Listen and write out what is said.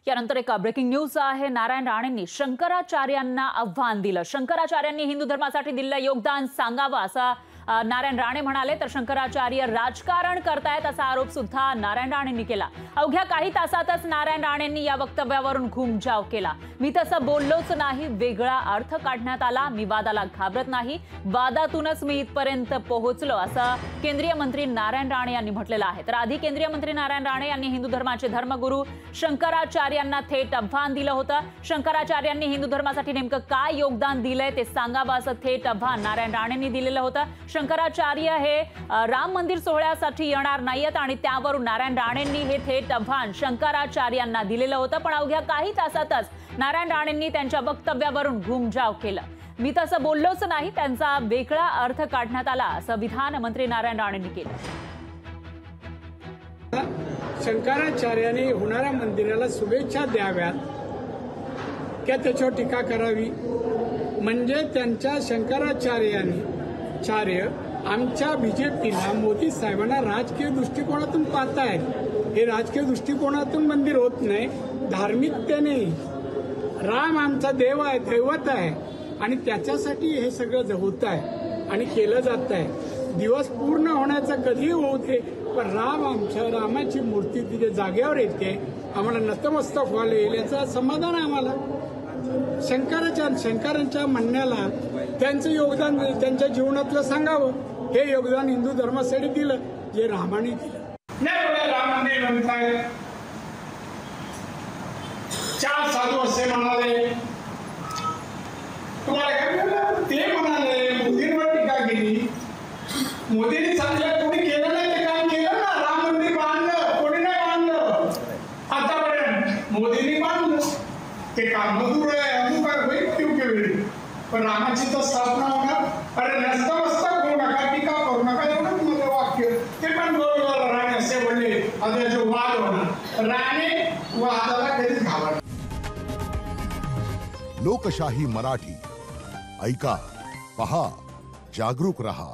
यानंतर एक breaking news आहे। नारायण राणेंनी शंकराचार्यांना आव्हान दिलं। शंकराचार्यांनी हिंदू धर्मासाठी दिलेलं योगदान सांगावं असं नारायण राणे म्हणाले। तर शंकराचार्य राजकारण करतायत असा आरोप सुद्धा नारायण राणेंनी केला। अवघ्या काही तासातच नारायण राणेंनी या वक्तव्यावरून घुमजाव केला। मी तसं बोललोच नाही, वेगळा अर्थ काढण्यात आला, मी वादाला घाबरत नाही, वादातूनच मी इथपर्यंत पोहोचलो असं केंद्रीय मंत्री नारायण राणे यांनी म्हटलेलं आहे। तर आधी केंद्रीय मंत्री नारायण राणे यांनी हिंदू धर्माचे धर्मगुरू शंकराचार्यांना थेट आव्हान दिलं होतं। शंकराचार्यांनी हिंदू धर्मासाठी नेमकं काय योगदान दिलंय ते सांगावं असं थेट आव्हान नारायण राणेंनी दिलेलं होतं। शंकराचार्य हे राम मंदिर सोहळ्यासाठी येणार नाहीत आणि त्यावरून नारायण राणेंनी हे थेट आव्हान शंकराचार्यांना दिलेलं होतं। पण अवघ्या काही तासातच नारायण राणेंनी त्यांच्या वक्तव्यावरून घुमजाव केलं। मी तसं बोललोच नाही, त्यांचा वेगळा अर्थ काढण्यात आला असं विधान मंत्री नारायण राणेंनी केलं। शंकराचार्यांनी होणाऱ्या मंदिराला शुभेच्छा द्याव्यात किंवा त्याच्यावर टीका करावी, म्हणजे त्यांच्या शंकराचार्य आमच्या बीजेपीला मोदी साहेबांना राजकीय दृष्टिकोनातून पाहतायत। हे राजकीय दृष्टिकोनातून मंदिर होत नाही, धार्मिकतेने राम आमचा देव आहे, दैवत आहे आणि त्याच्यासाठी हे सगळं होत आहे आणि केलं जात आहे। दिवस पूर्ण होण्याचा कधीही होऊ दे, पण रामाची मूर्ती तिथे जागेवर येते, आम्हाला नतमस्तक व्हायला येईल याचं समाधान आहे आम्हाला। शंकरांच्या म्हणण्याला त्यांचं योगदान त्यांच्या जीवनातलं सांगावं। हे योगदान हिंदू धर्मासाठी दिलं जे रामाने दिलं नाही। रामाने म्हणताय 4 साधू असे म्हणाले, तुम्हाला काय ते म्हणाले, मोदींवर टीका केली। मोदींनी सांगितलं कोणी केलं नाही ते काम केलं ना, राम मंदिर बांधलं, कोणी नाही बांधलं आतापर्यंत, मोदींनी बांधलं ते काम मधुर आहे, अमुक होईल योग्य वेळी, पण रामाची तर स्थापना होणार। अरे नतमस्तक होऊ नका, टीका करू नका, एवढं माझं वाक्य ते पण बरोबर राणे असे बोलले, आता जो वाद होणार, राणे वादाला कधीच घाबरणार। लोकशाही मराठी ऐका, पहा, जागरूक रहा।